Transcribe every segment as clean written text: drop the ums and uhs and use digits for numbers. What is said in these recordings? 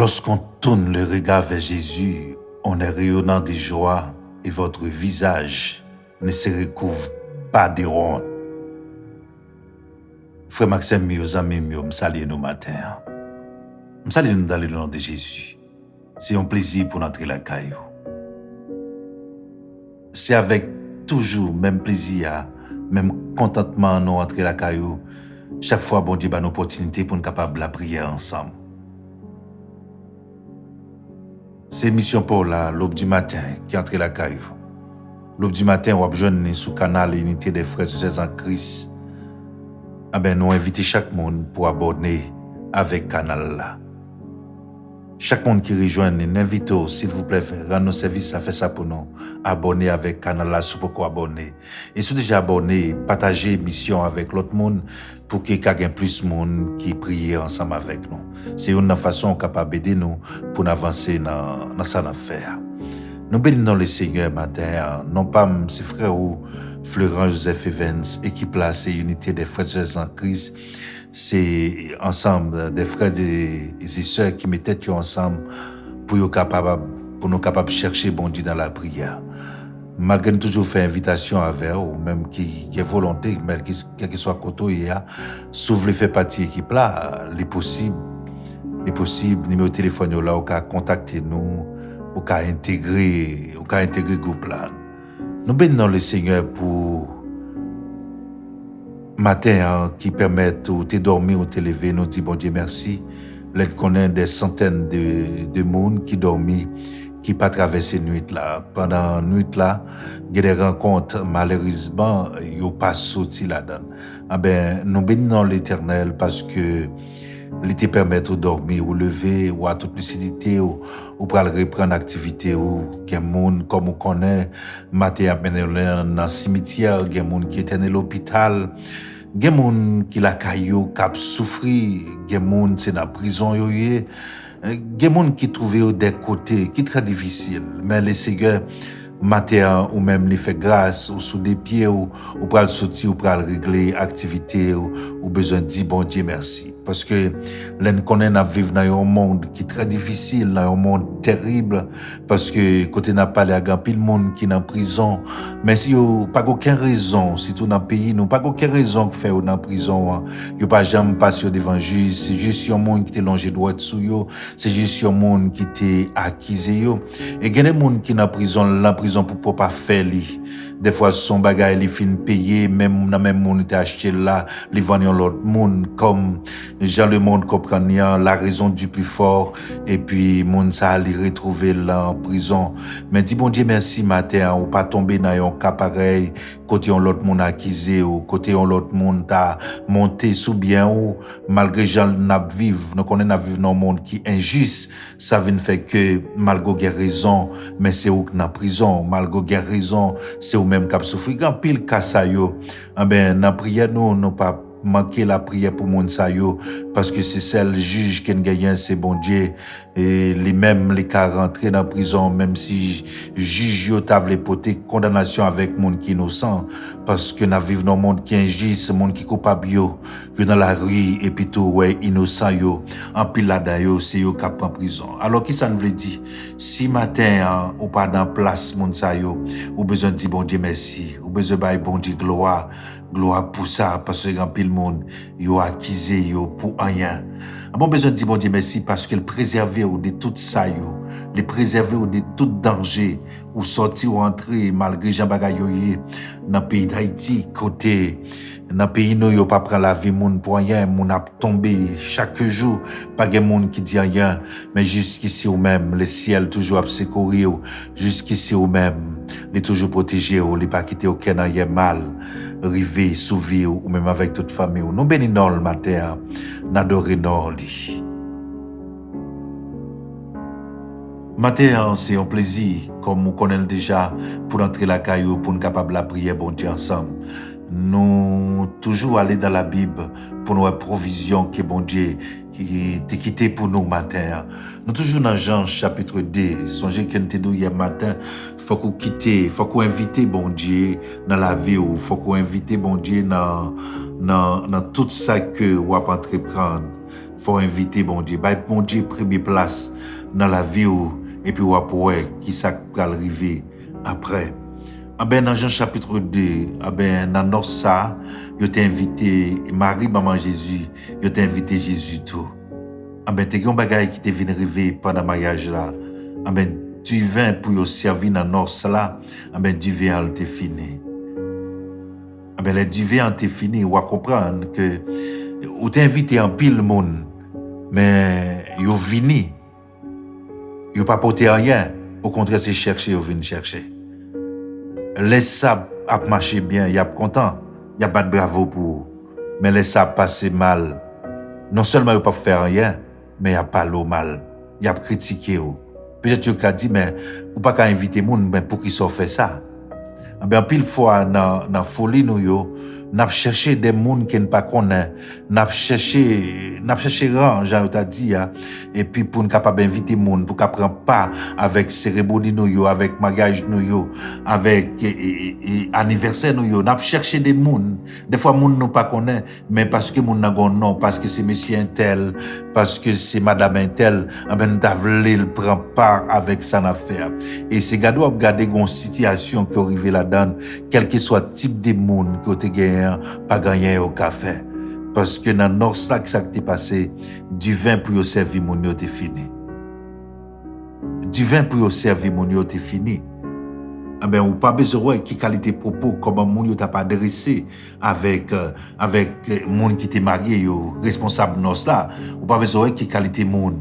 Lorsqu'on tourne le regard vers Jésus, on est rayonnant de joie et votre visage ne se recouvre pas de honte. Frère Maxime, mes amis, je salue nous matin. Je salue nous dans le nom de Jésus. C'est un plaisir pour entrer la caillou. C'est avec toujours même plaisir, même contentement nous entrer la caillou. Chaque fois, bon Dieu, une opportunité pour nous capables de prier ensemble. C'est mission pour l'aube du matin qui entre la caillou. L'aube du matin, on va joindre sous canal Unité des frères et sœurs en Christ. Nous invitons chaque monde pour abonner avec canal là. Chaque monde qui rejoint, nous invitons, s'il vous plaît, rendre nos services à faire ça pour nous. Abonner avec canal là, si vous pouvez abonner. Et si vous déjà abonné, partagez mission avec l'autre monde pour qu'il y ait plus de monde qui prie ensemble avec nous. C'est une façon capable d'aider nous pour avancer dans cette affaire. Nous bénissons le Seigneur matin, non pas ses frères ou Florent Joseph Evans, équipe là, c'est Unité des frères et sœurs en Christ. C'est ensemble des frères et sœurs qui mettent ensemble pour nous capables de chercher bon Dieu dans la prière. Malgré toujours faire invitation avec ou même qui est volonté, mais quel que soit côté, si vous voulez faire partie de l'équipe là, les possibles, numéro de téléphone là, ou qu'à contacter nous, ou qu'à intégrer le groupe là. Nous bénissons le Seigneur pour matin qui permettent ou te dormir ou te lever. Nous disons bon Dieu merci. Là connaît des centaines de monde qui dorment, qui pas traversé nuit là. Pendant nuit là, il y a des rencontres malheureusement yo pas sorti là-dedans. Nous bénissons l'Éternel parce que il te permet de dormir ou lever ou à toute lucidité ou pour reprendre l'activité ou gen moun comme on connaît matin dans le cimetière, gen moun qui était dans l'hôpital, gen moun qui la caillou cap souffri, gen moun c'est dans prison yo yé, gen moun qui trouvé des côtés qui très difficile, mais les Seigneur matin ou même les fait grâce ou sous des pieds ou pour sortir ou pour régler activité ou besoin de dire bon Dieu merci parce que l'on connaît à vivre dans un monde qui est très difficile, dans un monde terrible parce que côté n'a pas les grand pile monde qui est en prison, mais si yo pas aucune raison si tout dans pays nous pas aucune raison que faire dans prison, yo pas jamais passer devant juge, c'est juste un monde qui t'est longé droit sous yo, c'est juste un monde qui t'est accusé yo et il y a des monde qui dans prison pour pas faire li. Des fois son bagage li fin payer même dans même monde était acheté là, li vendre l'autre monde comme Jean le monde comprend la raison du plus fort et puis monde ça li retrouver là en prison. Mais dis bon Dieu merci matin ou pas tomber dans un cas pareil côté on l'autre monde accusé ou côté on l'autre monde t'a monté sous bien ou malgré Jean n'a vivre nous connaît n'a vivre dans un monde qui injuste, ça vient fait que malgré raison mais c'est ou dans prison malgré raison c'est ou même cap souffrir grand pile cas ça yo dans prière nous pas manquer la prière pour moun sa yo parce que c'est celle juge qui gagne c'est bon Dieu et les mêmes les cas rentrer dans prison même si juge yo t'a vle porter condamnation avec moun qui innocent parce que n'a vivre dans monde qui injuste monde qui coupable yo dans la rue et puis tout ouais innocent yo en pile là-dedans yo c'est yo cap en prison. Alors qui ça nous veut dire si matin ou pas dans place moun sa yo ou besoin de dire bon Dieu merci ou besoin de bon Dieu gloire pour ça parce que grand pile monde yo accusé yo pour rien. Bon besoin de dire bon Dieu merci parce qu'il préservé de tout ça yo, les préservé de tout danger ou sortir ou entrer malgré Jean bagay yo dans pays d'Haïti côté dans pays nous yo pas prendre la vie monde pour rien, monde a tombé chaque jour pas gen monde qui dit rien mais jusqu'ici ou même le ciel toujours a secourir jusqu'ici ou même les toujours protéger ou les pas quitter aucun rien mal river sauver ou même avec toute famille nous bénissons le matin n'adorer non li matin c'est un plaisir comme on connaît déjà pour entrer la caillou pour nous capable la prière bon Dieu ensemble. Nous toujours aller dans la Bible pour nos provisions que bon Dieu qui t'est quitté pour nous matin. Nous toujours dans Jean chapitre 2. Songez qu'on te dit hier matin, faut qu'on quitter, faut qu'on invite bon Dieu dans la vie ou faut qu'on invite bon Dieu dans tout ça que on va entreprendre. faut inviter bon Dieu. Bah, bon Dieu, première place dans la vie et puis après, qui ça va arriver après. Ah ben, dans Jean chapitre 2, ah ben, dans notre ça, yo t'a invité Marie, maman Jésus, yo t'a invité Jésus tout. Ah ben, t'es un bagage qui t'est venu arriver pendant le mariage là. Ah ben, tu viens pour yo servir dans notre ça là. Ah ben, du vin t'est fini. Ah ben, le du vin t'est fini. Ou à comprendre que, ou t'es invité en pile monde, mais yo vini. Yo pas porté rien. Au contraire, c'est chercher, yo vini chercher. Laisse ça marcher bien, il y a content, il y a pas de bravo pour, mais laisse ça passer mal. Non seulement il pas faire rien, mais il y a pas l'eau mal, il y a critiqué. Peut-être qu'il a dit mais ou pas qu'à inviter monde mais pour qu'ils soit fait ça. Ben pile fois dans folie nous yo, n'a cherché des monde qui ne pas connaît, n'a cherché rang, Jean t'a dit et puis pour nous capable inviter monde pour qu'à prendre part avec cérémonie nous yo, avec mariage nous yo, avec anniversaire nous yo, n'a cherché des monde. Des fois monde nous pas connaît, mais parce que monde n'a gon nom, parce que c'est monsieur un tel, parce que c'est madame un tel, ben t'a voulu prendre part avec ça affaire. Et c'est gado a regarder une situation qui arrive là-dedans, quel que soit le type de monde que tu gagné, pas gagné au café. Parce que dans notre sac, ça qui t'est passé, du vin pour y servir mon yo t'est fini. Du vin pour y servir mon yo t'est fini. Ah ben, ou pas besoin qui qualité propos, comment mon yo t'a pas adressé avec monde qui t'est marié, yo, responsable nos là. Ou pas besoin qui qualité monde,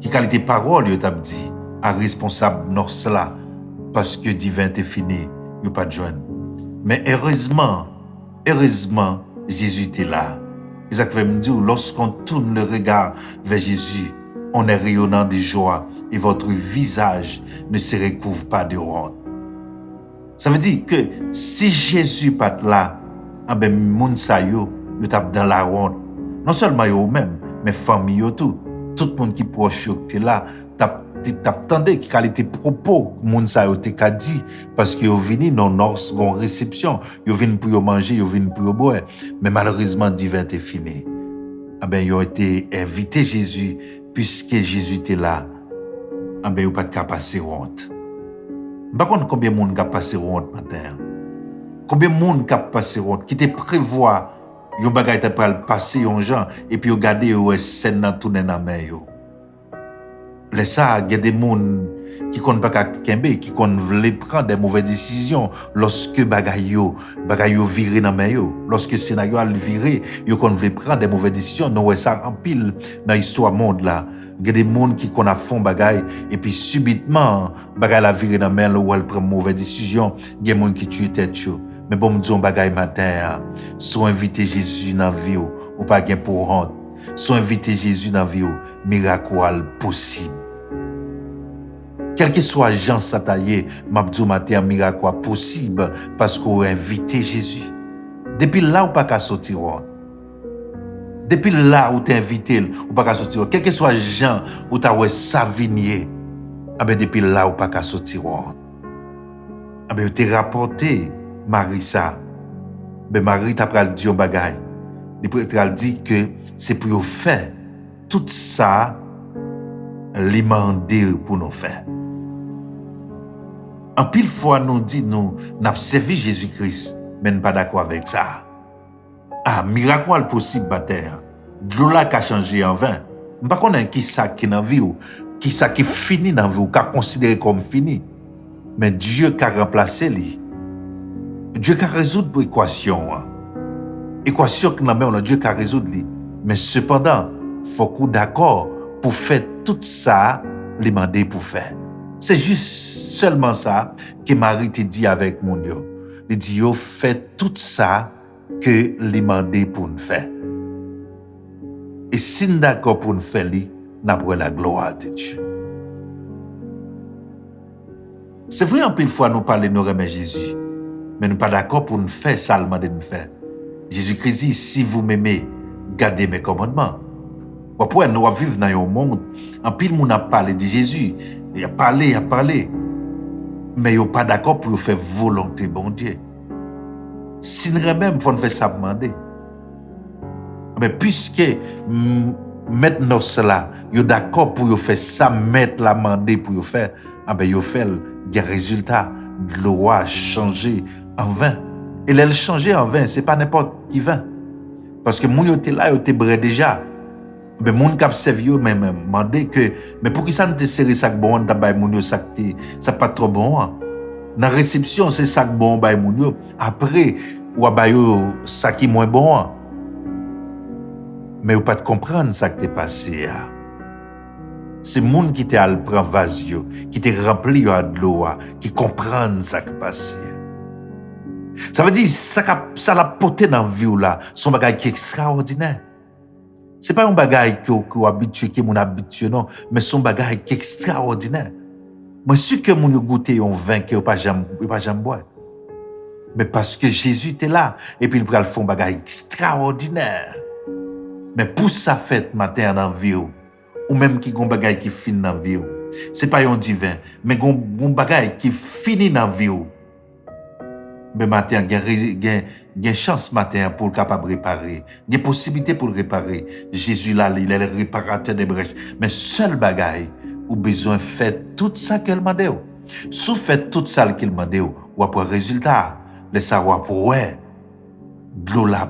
qui qualité parole, yo t'a dit, à responsable nos là. Parce que divin t'est fini, yo pas de joindre. Mais heureusement, Jésus était là. Et ça fait me dire, lorsqu'on tourne le regard vers Jésus, on est rayonnant de joie et votre visage ne se recouvre pas de honte. Ça veut dire que si Jésus pas là, ah ben moun sa yo tape dans la honte. Non seulement yo même, mais famille yo tout le monde qui proche yo qui là, t'attendais qui qualité propos moun sa yo te ka dit parce que yo vini non noce gon réception, yo vini pour yo manger, yo vini pour yo boire, mais malheureusement divin était fini. Ah ben yo été invité Jésus puisque Jésus était là. Ah ben yo pas de passer honte. Par contre, combien de monde a passé honte matin? Combien de monde a passé honte? Qui te prévoit, yon bagay te pral passer yon gens, et puis yon gade yon scène nan tourner nan main yo. Les ça, il y a des monde qui kon pas kembe, qui kon vle prendre des mauvaises décisions lorsque bagay yo viré nan main yo. Lorsque scénario a viré, yon kon vle prendre des mauvaises décisions. Non ouais ça en pile dans l'histoire monde là. Il y a des gens qui qu'on a font bagay et puis subitement bagay la viré dans main ou elle prend mauvaise décision, il y a des gens qui tuent tête yo. Mais bon me dit on bagay matin, soit inviter Jésus dans vie ou pas gain pour honte. Soit inviter Jésus dans vie miracle possible. Quel que soit Jean Sataye, m'a dit matin miracle possible parce qu'on a invité Jésus. Depuis là ou pas qu'à sortir honte. Depuis là où t'es invité, ou pas qu'à sortir. Quel que soit Jean ou t'as ouais Savigné, ah ben depuis là ou pas qu'à sortir. Ah ben t'es rapporté Marie ça. Ben Marie t'a pral dit un bagay. Il t'a dit que c'est pour faire tout ça l'imandé pour nous faire. En pile fois nous dit nous n'a servi Jésus-Christ, mais nous pas d'accord avec ça. Ah, miracle possible terre. De l'eau là qui a changé en vin. Je ne sais pas qui ça qui est dans la vie ou qui ça qui fini dans la vie ou qui a considéré comme fini. Mais Dieu qui a remplacé lui. Dieu qui a résoudre l'équation. Équation que nous avons, Dieu qui a résoudre lui. Mais cependant, il faut qu'on d'accord pour faire tout ça, les mandés pour faire. C'est juste seulement ça que Marie te dit avec mon Dieu. Il dit, yo, fait tout ça que les mandés pour nous faire. Et si nous d'accord pour nous faire, nous avons la gloire de Dieu. C'est vrai, en pile fois, nous parlons de nous remettre Jésus, mais nous pas d'accord pour nous faire ça, le de nous faire. Jésus-Christ dit, si vous m'aimez, gardez mes commandements. Après, nous vivons dans un monde, en pile, nous avons parlé de Jésus, il a parlé, mais nous pas d'accord pour faire volonté, bon Dieu. Si nous même, il faut nous faire ça demander. Mais puisque Maintenant cela, yo d'accord pour yo faire ça, mettre la mandé pour yo faire, ah ben yo fait des résultats, de l'eau a changé en vin. Et elle changé en vin, c'est pas n'importe qui vin. Parce que moun yo te là, yo te bré déjà. Ben moun k'ap servi yo même mandé que mais pour qui ça ne te serrer ça bon ta bay moun yo ça pas trop bon. Hein? Dans réception c'est ça bon bay moun yo. Après ou bay yo ça qui moins bon. Hein? Mais ou pas de comprendre ça qui t'est passé. Hein? C'est moun qui te al prend vasio, qui te rempli yo de l'eau, qui comprennent ça qui passé. Ça veut dire ça l'a porté dans vie ou là, son bagage qui est extraordinaire. C'est pas un bagage qui est habitué, qui est habitué, non, mais son bagage qui est extraordinaire. Moi, sûr que mon goûté un vin qui n'est pas jamais boire. Mais parce que Jésus était là, et puis il prend le fond bagage extraordinaire. Mais pour ça fête matin dans vie ou même qui gon bagage qui finit dans vie c'est pas un divin, mais gon bagage qui finit dans vie mais matin gain chance matin pour le capable réparer, des possibilités pour le réparer. Jésus là, il est le réparateur des brèches, mais seul bagaille ou besoin faire tout ça qu'elle m'a dit. Si fait tout ça qu'il m'a dit, ou après résultat, le savoir pour ouais, de l'eau là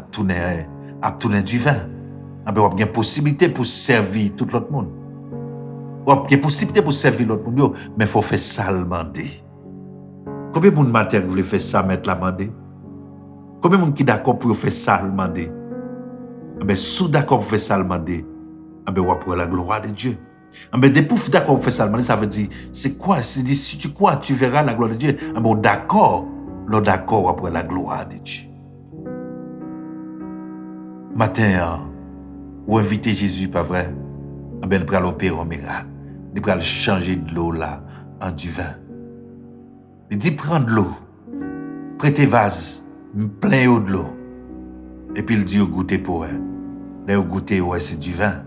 a tourné du vin. Il y a possibilité pour servir tout l'autre monde. Il y a possibilité pour servir l'autre monde, mais il faut faire ça le demander. Combien de monde matin voulait faire ça, mettre la demander? Combien de monde qui d'accord pour faire ça le demander? Mais sous d'accord pour faire ça le demander, on va pour la gloire de Dieu. Mais des poufs d'accord pour faire ça le demander, ça veut dire, c'est quoi? C'est dire, si tu crois, tu verras la gloire de Dieu. Bon, d'accord, pour la gloire de Dieu. Matin, ou inviter Jésus, pas vrai? Il va l'opérer un miracle. Il va changer de l'eau là en du vin. Il dit, prends de l'eau, prêtez vase, plein de l'eau. Et puis il dit, goûtez pour elle. Là, goûtez, ouais, c'est du vin.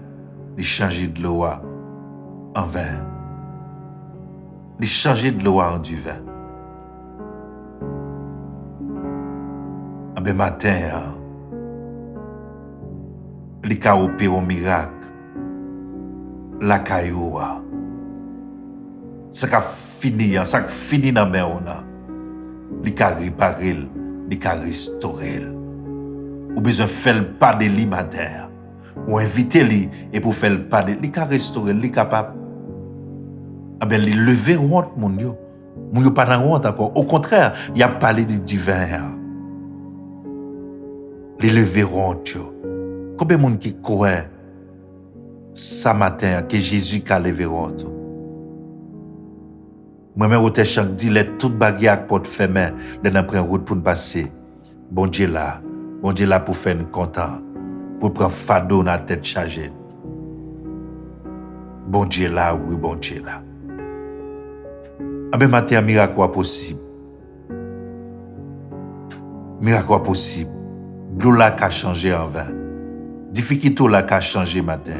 Il change de l'eau en vin. Il change de l'eau en du vin. Ah ben matin, il a opéré un miracle. La caillou. Ça a fini dans la mer. Il a réparé, il a restauré. Ou besoin de faire pas de lit matin. Ou inviter lui et pour faire pas de lit, il a restauré, il est capable. Ah ben, il lever honte, mon Dieu. Mon Dieu, pas dans honte encore. Au contraire, il a parlé du vin. Il lever honte. Combien de monde qui croit ce matin que Jésus a levé honte? Moi-même, au téchant dit, les toutes barrières pour te faire main, les prendre route pour nous passer. Bon Dieu là pour faire nous content, pour prendre fardeau dans la tête chargée. Bon Dieu là, oui, bon Dieu là. Ah ben, matin, miracle est possible. Miracle est possible. L'eau là qui a changé en vin. Difficulté là qui a changé matin.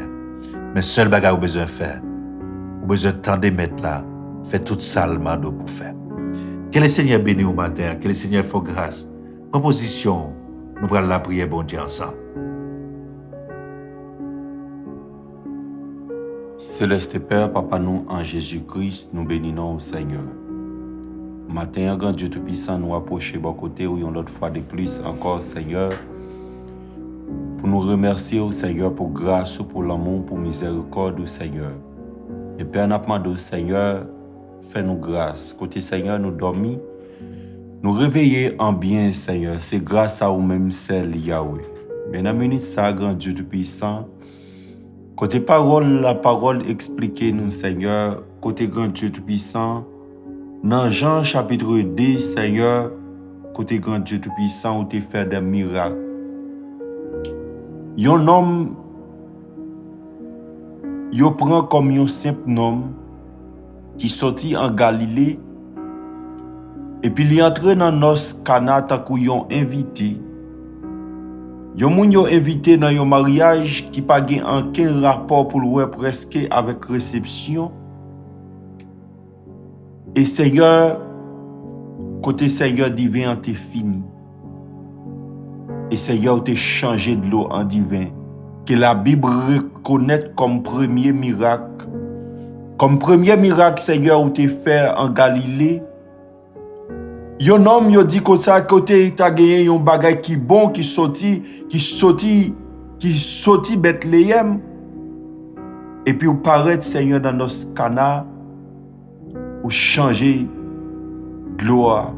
Mais seul bagage ou besoin de faire. Ou besoin de temps de mettre là. Fait tout ça le mando pour faire. Que le Seigneur bénisse au matin. Que le Seigneur fasse grâce. Proposition. Nous prenons la prière, bon Dieu, ensemble. Céleste Père, Papa nous en Jésus-Christ, nous bénissons au Seigneur. Matin, grand Dieu Tout-Puissant, nous approcher bon côté ou une autre fois de plus encore, Seigneur, pour nous remercier au Seigneur pour grâce, pour l'amour, pour miséricorde au Seigneur. Et Père, nous demandons au Seigneur, fais-nous grâce. Côté Seigneur, nous dormons, nous réveiller en bien, Seigneur. C'est grâce à vous-même, seul Yahweh. Bien, dans minute ça, grand Dieu Tout-Puissant, côté parole, la parole expliquez-nous, Seigneur. Côté grand Dieu Tout-Puissant, dans Jean chapitre 2, Seigneur, côté grand Dieu Tout-Puissant, où tu fais des miracles. Un homme, il prend comme un simple homme qui sortit en Galilée et puis il entre dans nos canata où ils ont invité. Yon moun yo invité dans un mariage qui pas gen aucun rapport pour le presque avec réception. Et Seigneur, côté Seigneur divin t'es fini. Et Seigneur t'es changé de l'eau en divin. que la Bible reconnaît comme premier miracle. Comme premier miracle, Seigneur, où tu fait en Galilée. Yon homme yo dit comme ça côté t'a gagné yon bagay qui bon qui sorti Bethléem et puis ou paraît Seigneur dans nos canards ou changer gloire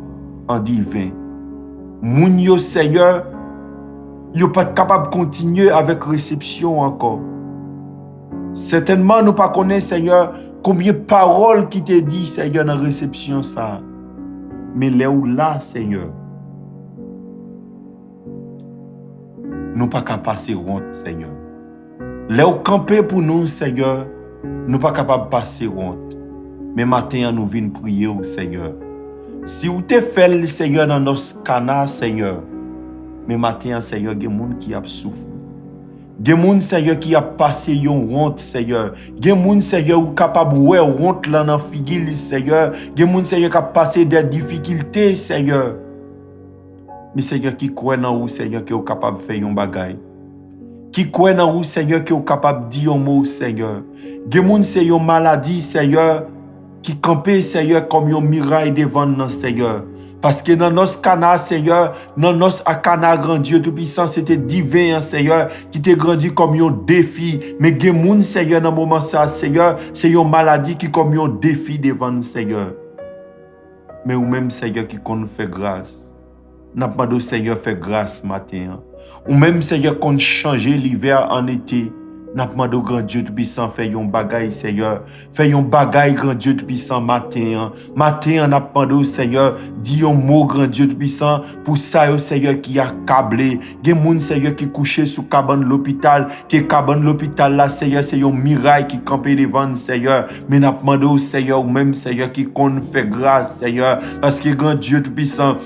en divin. Moun yo Seigneur yo pas capable de continuer avec réception encore. Certainement nous pas connaît Seigneur combien de paroles qui te dit Seigneur dans réception ça. Mais là, Seigneur, nous pas qu'à passer honte, Seigneur. Là où camper pour nous, Seigneur, nous pas capable de passer honte. Mais matin, nous venons prier au Seigneur. Si vous te fait, Seigneur, dans nos canards, Seigneur, mais matin, Seigneur, il y a des gens qui ont souffert. Des gens, Seigneur, qui a passé yon honte, Seigneur. Des gens, Seigneur, ou capable de ouais honte là dans figure, Seigneur. Des gens, Seigneur, qui a passé des difficultés, Seigneur. Mais Seigneur, qui croit dans vous, Seigneur, qui est capable de faire yon bagay. Qui croit dans vous, Seigneur, qui est capable de dire un mot, Seigneur. Des gens, c'est yon maladie, Seigneur, qui campait, Seigneur, comme yon miraille devant nous, Seigneur. Parce que dans nos canards, Seigneur, dans nos canards, grand Dieu Tout-Puissant, c'était divin, Seigneur, qui t'est grandi comme un défi. Mais il y a des gens, Seigneur, dans le moment ça, Seigneur, c'est une maladie qui est comme un défi devant nous, Seigneur. Mais ou même, Seigneur, qui compte faire grâce. N'a pas de Seigneur, faire grâce matin. Ou même, Seigneur, qu'on change l'hiver en été. N'a pas de grand Dieu Tout-Puissant, fait yon bagay, Seigneur. Fait yon bagay, grand Dieu Tout-Puissant, matin. Matin, n'a pas de Seigneur, dit yon mot, grand Dieu Tout-Puissant, pour ça, yo, Seigneur, qui a câblé. Gen moun, Seigneur, qui couché sous cabane l'hôpital, qui cabane l'hôpital là, Seigneur, c'est yon miraille qui campé devant, Seigneur. Mais n'a pas de Seigneur, ou même, Seigneur, qui compte fait grâce, Seigneur. Parce que grand Dieu Tout-Puissant,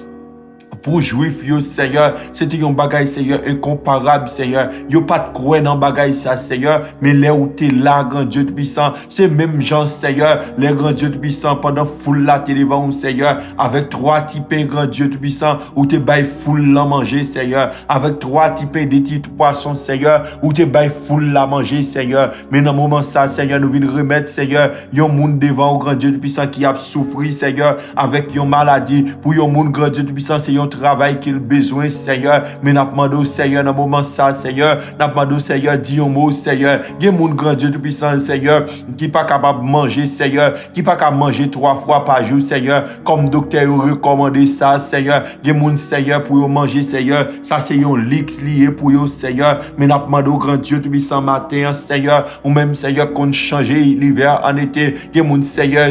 pour juif yo Seigneur, c'était un bagay Seigneur incomparable Seigneur. Yo pas de croire dans bagay ça Seigneur, mais là où t'es là grand Dieu Tout-Puissant, c'est même gens Seigneur, les grands Dieu Tout-Puissant pendant foule la télé devant Seigneur, avec 3 types grand Dieu Tout-Puissant où t'es bail foule la manger Seigneur, avec 3 types de petits poissons Seigneur, où t'es bail foule la manger Seigneur. Mais dans moment ça Seigneur, nous venons remettre Seigneur, yon monde devant au grand Dieu Tout-Puissant qui a souffert Seigneur avec yon maladie, pour yon monde grand Dieu Tout-Puissant c'est yon travail qu'il a besoin, Seigneur. Mais n'a pas demandé, Seigneur, dans le moment ça, Seigneur. N'a pas demandé, Seigneur, dis un mot, Seigneur. Il y a mon grand Dieu Tout-Puissant, Seigneur, qui n'est pas capable de manger, Seigneur. Qui n'est pas capable de manger 3 fois par jour, Seigneur. Comme docteur a recommandé ça, Seigneur. Il y a mon Seigneur pour manger, Seigneur. Ça, c'est un lix lié pour eux, Seigneur. Mais n'a pas demandé au grand Dieu Tout-Puissant matin, Seigneur. Ou même, Seigneur, qu'on change l'hiver en été. Il y a mon Seigneur.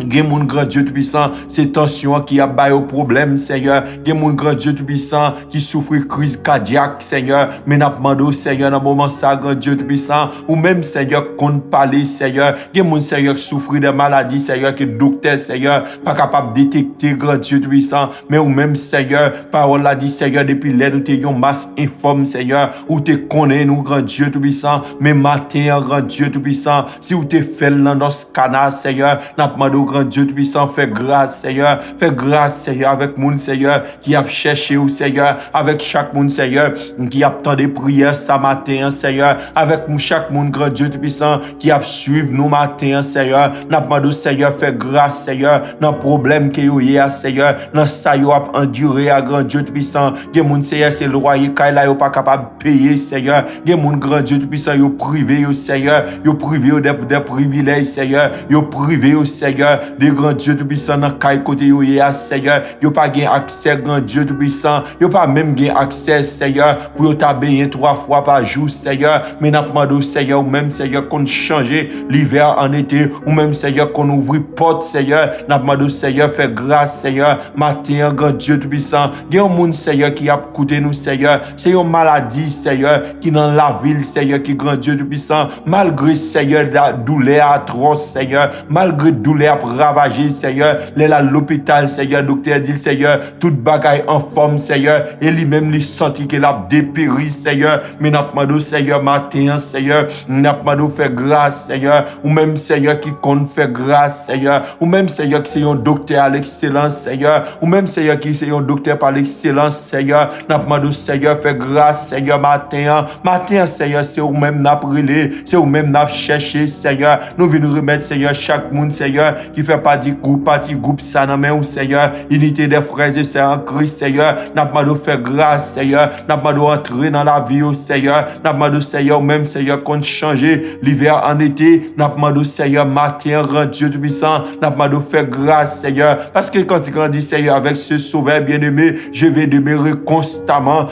Gen moun grand Dieu Tout-Puissant, c'est tension qui a bail au problème, Seigneur. Gen moun grand Dieu Tout-Puissant qui souffre crise cardiaque, Seigneur. Mais n'a demandé, Seigneur, dans le moment ça, grand Dieu Tout-Puissant, ou même, Seigneur, qu'on parle, Seigneur. Gen moun, Seigneur, qui souffre de maladies, Seigneur, que docteur, Seigneur, pas capable de détecter, grand Dieu Tout-Puissant. Mais ou même, Seigneur, parole a dit, Seigneur, depuis l'aide, nous t'ayons masse informe, Seigneur, ou te connaît, nous, grand Dieu Tout-Puissant. Mais matin, grand Dieu Tout-Puissant, si ou te fait dans notre canal, Seigneur, n'a demandé, grand Dieu Tout-Puissant, fais grâce, Seigneur. Fais grâce, Seigneur, avec mon Seigneur, qui a cherché au Seigneur, avec chaque monde, Seigneur, qui a tant de prières ce matin, Seigneur, avec chaque monde, grand Dieu Tout-Puissant, qui a suivi nous matin, Seigneur. N'a pas de Seigneur, fais grâce, Seigneur, dans le problème que vous avez, Seigneur, dans ça, vous avez enduré à grand Dieu Tout-Puissant. Il y a mon Seigneur, c'est le loyer, quand il n'est pas capable de payer, Seigneur. Il y a mon grand Dieu Tout-Puissant, vous privé, Seigneur, vous privé des privilèges, Seigneur, vous privé, Seigneur, des grands Dieu Tout-Puissant dans quel côté yo ya Seigneur, yo pas gain accès grand Dieu Tout-Puissant, yo pas même gain accès Seigneur pour yo ta baigner 3 fois par jour Seigneur. Mais n'a demandé Seigneur, ou même Seigneur qu'on change l'hiver en été, ou même Seigneur qu'on ouvre porte Seigneur. N'a demandé Seigneur, fais grâce Seigneur, matin grand Dieu Tout-Puissant. Gen un monde Seigneur qui a écouté nous Seigneur, c'est une maladie Seigneur qui dans la ville Seigneur qui grand Dieu Tout-Puissant, malgré Seigneur la douleur atroce Seigneur, malgré douleur ravagé, Seigneur, les à l'hôpital, Seigneur, docteur dit, Seigneur, toute bagaille en forme, Seigneur, et lui-même, lui senti qu'il a dépéri, Seigneur, mais n'a pas demandé, Seigneur, matin, Seigneur, n'a pas demandé faire grâce, Seigneur, ou même, Seigneur, qui compte faire grâce, Seigneur, ou même, Seigneur, qui c'est un docteur à l'excellence, Seigneur, ou même, Seigneur, qui c'est un docteur par l'excellence, Seigneur, n'a pas demandé, Seigneur, faire grâce, Seigneur, matin, Seigneur, c'est ou même n'a brûlé, c'est ou même n'a cherché, Seigneur, nous venons remettre, Seigneur, chaque monde, Seigneur, qui fait partie groupe, ça, non, mais, Seigneur, unité des frères et sœurs en Christ, Seigneur, n'a pas de faire grâce, Seigneur, n'a pas de entrer dans la vie, Seigneur, n'a pas de, Seigneur, même, Seigneur, qu'on changer l'hiver en été, n'a pas de, Seigneur, matin, rend Dieu tout-puissant, n'a pas de faire grâce, Seigneur, parce que quand il grandit, Seigneur, avec ce sauveur bien-aimé, je vais demeurer constamment,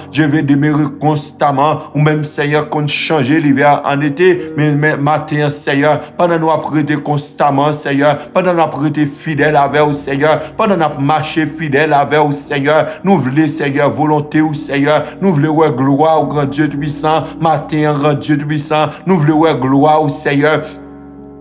ou même, Seigneur, qu'on changer l'hiver en été, mais matin, Seigneur, pendant nous apprêter constamment, Seigneur, pendant nous apprêter fidèle avec vous, Seigneur, pendant nous marcher fidèle avec vous, Seigneur, nous voulons, Seigneur, volonté ou Seigneur, nous voulons gloire au grand Dieu tout-puissant, matin, grand Dieu tout-puissant, nous voulons gloire au Seigneur.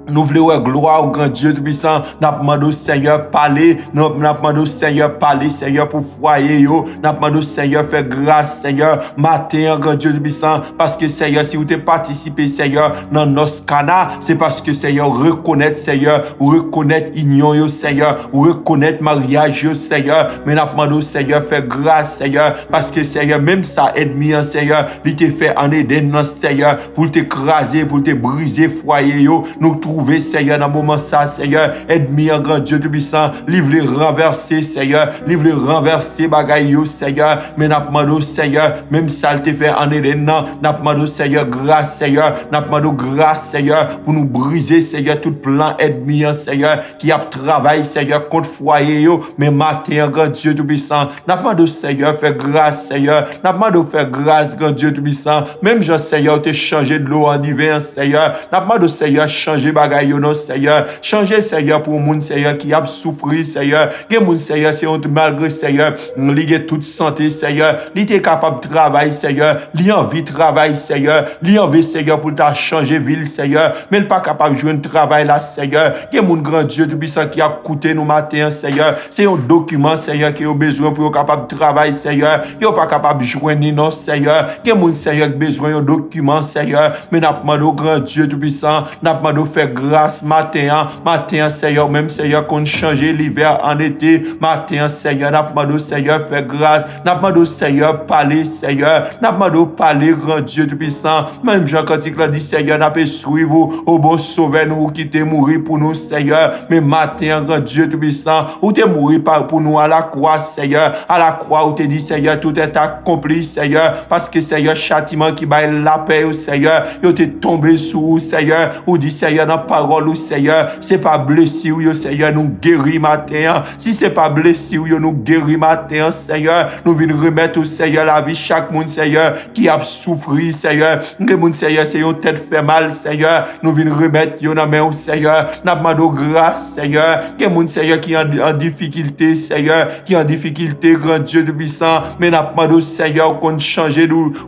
Nous voulons gloire au grand Dieu tout-puissant. Nous demandons au Seigneur parler. Nous demandons au Seigneur parler, Seigneur, pour foyer. Nous demandons au Seigneur faire grâce, Seigneur. Matin, grand Dieu tout-puissant. Parce que, Seigneur, si vous avez participé, Seigneur, dans nos canards, c'est parce que, Seigneur, reconnaître, Seigneur, ou reconnaître union, Seigneur, ou reconnaître mariage, Seigneur. Mais nous demandons au Seigneur faire grâce, Seigneur. Parce que, Seigneur, même ça ennemi, Seigneur, il te fait en Éden, Seigneur, pour t'écraser, pour te briser, foyer, nous trouver, Seigneur, dans le moment ça, Seigneur, ennemi en grand Dieu tout-puissant, livre-les renverser, Seigneur, livre-les renverser, bagaille, Seigneur, mais n'a pas demandé, Seigneur, même ça, il te fait en Éden, n'a pas demandé, Seigneur, grâce, Seigneur, n'a pas demandé grâce, Seigneur, pour nous briser, Seigneur, tout plan ennemi, Seigneur, qui a travaillé, Seigneur, contre foyer, mais matin, grand Dieu tout-puissant, n'a pas demandé, Seigneur, faire grâce, Seigneur, n'a pas demandé faire grâce, grand Dieu tout-puissant, même Jean, Seigneur, te changer de l'eau en hiver, Seigneur, n'a pas demandé, Seigneur, changer bagaille, Seigneur, changer, Seigneur, pour moun, Seigneur, qui a souffert, Seigneur, que moun, Seigneur, c'est honte malgré, Seigneur, lié toute santé, Seigneur, il est capable de travailler, Seigneur, il a envie de travailler, Seigneur, il a envie, Seigneur, pour t'a changer ville, Seigneur, mais il n'est pas capable de jouer un travail là, Seigneur, que moun grand Dieu tout-puissant qui a coûté nous matin, Seigneur, c'est un document, Seigneur, qui a besoin pour être capable de travailler, Seigneur, il n'est pas capable de jouer ni non, Seigneur, que moun, Seigneur, qui a besoin d'un document, Seigneur, mais n'a pas de grand Dieu tout-puissant, n'a pas de faire grâce matin, Seigneur, même Seigneur, qu'on change l'hiver en été, matin, Seigneur, n'a pas de Seigneur, faire grâce, n'a pas de Seigneur, parler, Seigneur, n'a pas de parler, grand Dieu tout-puissant, même Jean quand il a dit, Seigneur, n'a pas suivre vous, au bon sauveur, nous, qui t'es mourir pour nous, Seigneur, mais matin, grand Dieu tout-puissant, ou t'es mourir pour nous à la croix, Seigneur, à la croix, où t'es dit, Seigneur, tout est accompli, Seigneur, parce que, Seigneur, châtiment qui baille la paix, Seigneur, il t'es tombé sous, Seigneur, ou dit, Seigneur, dans parole, Seigneur, c'est pas blessé, ou Seigneur, nous guérit matin, si c'est pas blessé, ou nous guérit matin, Seigneur, nous venons remettre au Seigneur la vie, chaque monde, Seigneur, qui a souffert, Seigneur, le monde, Seigneur, c'est une tête fait mal, Seigneur, nous venons remettre, yon main au Seigneur, n'a pas de grâce, Seigneur, que monde, Seigneur, qui est en difficulté, Seigneur, qui est en difficulté, grand Dieu de puissant, mais n'a pas de Seigneur, qu'on change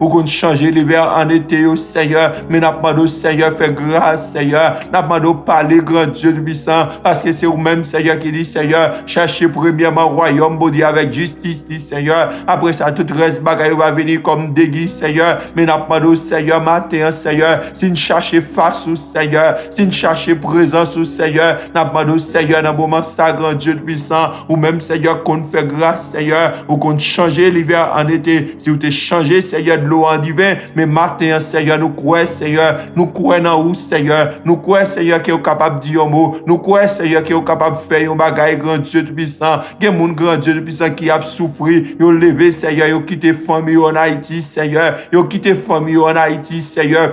ou qu'on change l'hiver en été, au Seigneur, mais n'a pas de Seigneur, fait grâce, Seigneur, n'a pas de parler, grand Dieu de puissant, parce que c'est vous-même, Seigneur, qui dit, Seigneur, cherchez premièrement royaume, body avec justice, dit Seigneur, après ça, tout reste bagaille va venir comme déguis, Seigneur, mais n'a pas de Seigneur, matin, Seigneur, si nous cherchez face au Seigneur, si nous cherchez présence au Seigneur, n'a pas de Seigneur, dans le moment, ça, grand Dieu de puissant, ou même, Seigneur, qu'on fait grâce, Seigneur, ou qu'on change l'hiver en été, si vous te changez, Seigneur, de l'eau en hiver, mais matin, Seigneur, nous croyons, Seigneur, nous croyons dans où, Seigneur, nous croyons, Seigneur, qui est capable de dire un mot, nous croyons, Seigneur, qui est capable de faire un bagage, grand Dieu de puissant, il y a mon grand Dieu de puissant qui a souffert, il a levé, Seigneur, il a quitté famille en Haïti, Seigneur, il a quitté famille en Haïti, Seigneur.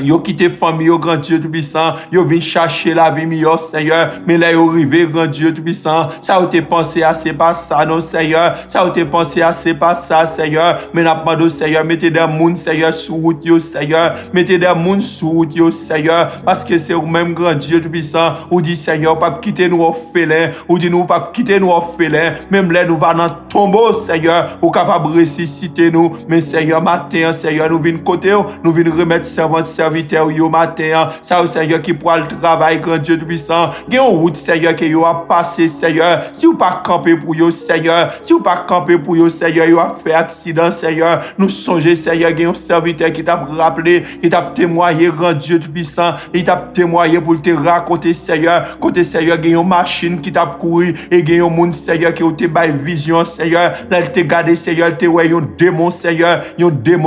Yo quitté famille au grand Dieu tout-puissant, yo vient chercher la vie meilleure, Seigneur, mais là yo arrivé grand Dieu tout-puissant, ça a été pensé à c'est pas ça non Seigneur, ça a été pensé à c'est pas ça Seigneur, mais n'a pas de Seigneur, mettez des moun Seigneur sous route yo Seigneur, mettez des moun sous route yo Seigneur, parce que c'est au même grand Dieu tout-puissant, ou dit Seigneur, pas quitter nous orphelins, ou dit nous pas quitter nous orphelins, même là nous va dans tombeau Seigneur, ou capable ressusciter nous, mais Seigneur matin Seigneur, nous venons côté, nous venons remettre servant serviteur yo matin, ça au Seigneur qui pourra le travail, grand Dieu tout-puissant. Gen une route, Seigneur, que yo a passé, Seigneur. Si ou pas camper pour yo, Seigneur, si ou pas camper pour yo, Seigneur, yo a fait accident, Seigneur. Nous songez, Seigneur, gen un serviteur qui t'a rappelé, qui t'a témoigné, grand Dieu tout-puissant, il t'a témoigné pour te raconter, Seigneur. Côté, Seigneur, gen une machine qui t'a couru, et gen un monde, Seigneur, qui a te bail vision, Seigneur. Là, il te gardé, Seigneur, te ouais, un démon, Seigneur,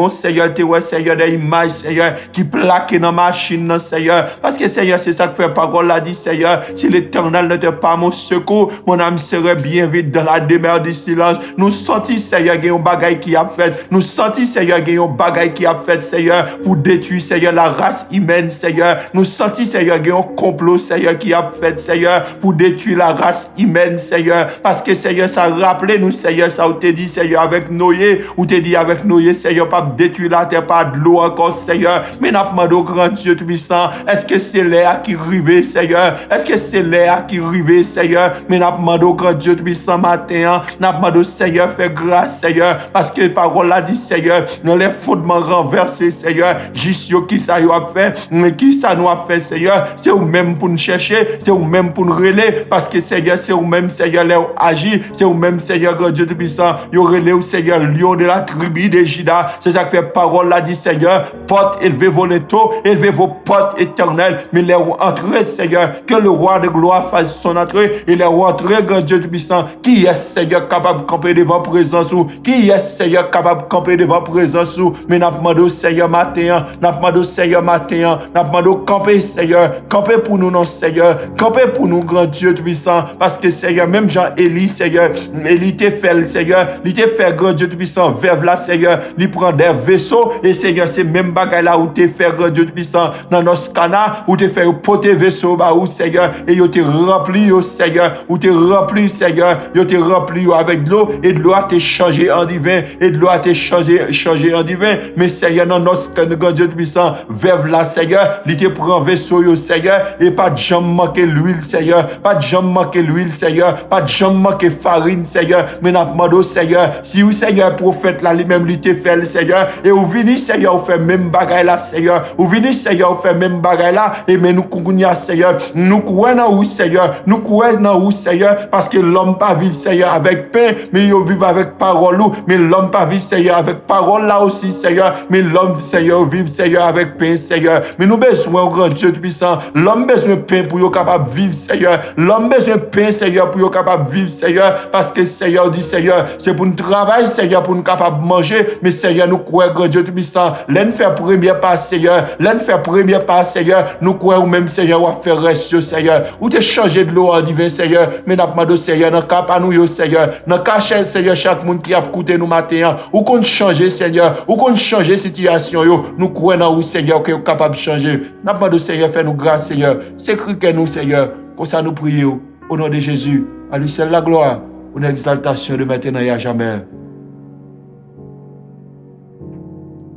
Seigneur, te ouais, Seigneur, des images, Seigneur, qui plaquent dans la machine, Seigneur. Parce que, Seigneur, c'est ça que fait parole là, dit, Seigneur, si l'Éternel n'était pas mon secours, mon âme serait bien vite dans la demeure du silence. Nous sentons, Seigneur, qu'il y a un bagaille qui a fait. Nous sentons, Seigneur, qu'il y a un bagaille qui a fait, Seigneur, pour détruire, Seigneur, la race humaine, Seigneur. Nous sentons, Seigneur, qu'il y a un complot, Seigneur, qui a fait, Seigneur, pour détruire la race humaine, Seigneur. Parce que, Seigneur, ça rappelait nous, Seigneur, ça ou te dit, Seigneur, avec Noé, ou te dit avec Noé, Seigneur, pas détruire la terre, pas de l'eau encore, Seigneur. Mais n'a pas de grand Dieu tout-puissant. Est-ce que c'est l'air qui rive, Seigneur? Est-ce que c'est l'air qui rive, Seigneur? Mais n'a pas de grand Dieu tout-puissant matin, n'a pas de Seigneur, fais grâce, Seigneur, parce que parole là dit, Seigneur, nous les fondements renversés, Seigneur, juste qui ça y a fait, mais qui ça nous a fait, Seigneur, c'est ou même pour nous chercher, c'est ou même pour nous relayer, parce que Seigneur, c'est ou même, Seigneur, là agir, c'est ou même, Seigneur, grand Dieu tout-puissant, y relais au Seigneur, lion de la tribu de Juda, c'est ça que fait parole là dit, Seigneur, porte, élevez vos linteaux, élevez vos portes éternelles, mais les entrées, Seigneur, que le roi de gloire fasse son entrée, et les entrées, grand Dieu tout-puissant, qui est, Seigneur, capable de camper devant présence ou, qui est, Seigneur, capable de camper devant présence ou, mais n'a pas demandé, Seigneur, matin, n'a pas demandé, Seigneur, matin, n'a pas demandé, camper, Seigneur, camper pour nous, non, Seigneur, camper pour nous, grand Dieu tout-puissant, parce que, Seigneur, même Jean-Élie, Seigneur, Élie te fait, Seigneur, il te fait, grand Dieu tout-puissant, verve là, Seigneur, il prend des vaisseaux, et Seigneur, c'est même bagaille là où te fait, grand Dieu tout-puissant, dans nos canards, où te fait poter vaisseau, bah, où, Seigneur, et il te rempli, Seigneur, où te rempli, Seigneur, il te rempli avec de l'eau, et de l'eau a te changé en divin, et de l'eau a te changé en divin, mais Seigneur, dans notre grand Dieu tout-puissant, verve là, Seigneur, il te prend vaisseau, Seigneur, et pas de jambe manquer l'huile, Seigneur, pas de jambe manquer l'huile, Seigneur, pas de jambe manquer farine, Seigneur, mais n'a demandé, Seigneur, si vous, Seigneur, prophète là, lui-même, il te fait, Seigneur, et vous venez, Seigneur, vous fait même bagaille là, Seigneur, vous venez, Seigneur, vous fait même bagaille là, et mais nous courons, Seigneur, nous courons dans où, Seigneur, nous courons dans où, Seigneur, parce que l'homme pas vivre, Seigneur, avec pain, mais il vit avec parole, mais l'homme pas vivre, Seigneur, avec parole là aussi, Seigneur, mais l'homme, Seigneur, vivre, Seigneur, avec pain, Seigneur, mais nous besoin, grand Dieu puissant, l'homme besoin de pain pour être capable de vivre, Seigneur, l'homme besoin de pain, Seigneur, pour être capable de vivre, Seigneur, parce que, Seigneur, dit, Seigneur, c'est pour nous travailler, Seigneur, pour nous capable de manger, mais, Seigneur, nous croyons, grand Dieu puissant, l'un fait première pas, Seigneur, l'un fait première pas, Seigneur, nous croyons même, Seigneur, on va faire reste, Seigneur, ou te changer de l'eau en divin, Seigneur, mais n'a pas de Seigneur, dans le cap à nous, Seigneur, dans le cas, Seigneur, chaque monde qui a écouté nous matin, ou qu'on change, Seigneur, ou qu'on change situation, nous croyons dans vous, Seigneur, qui est capable de changer, n'a pas de Seigneur, fais-nous grâce, Seigneur, c'est que nous, Seigneur, comme ça nous prions, au nom de Jésus, à lui seul la gloire, une exaltation de maintenant et à jamais.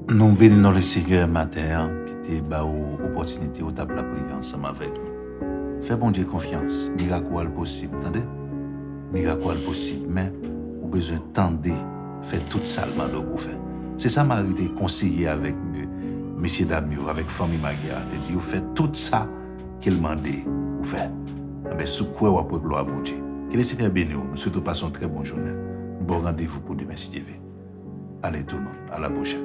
Nous bénissons le Seigneur matin, qui était opportunité au table la prière ensemble avec nous. Fais bon Dieu confiance, miracle possible, attendez? Miracle possible, mais vous besoin tendre, faire tout ça le mando pour faire. C'est ça m'a été conseillé avec messieurs Damio, avec famille Magia, de dire vous faites tout ça qu'il m'a dit vous faire. Mais sous quoi vous pouvez gloire pour Dieu. Que le Seigneur bénisse nous. Nous souhaitons passer une très bonne journée. Bon rendez-vous pour demain si Dieu veut. Allez tout le monde, à la prochaine.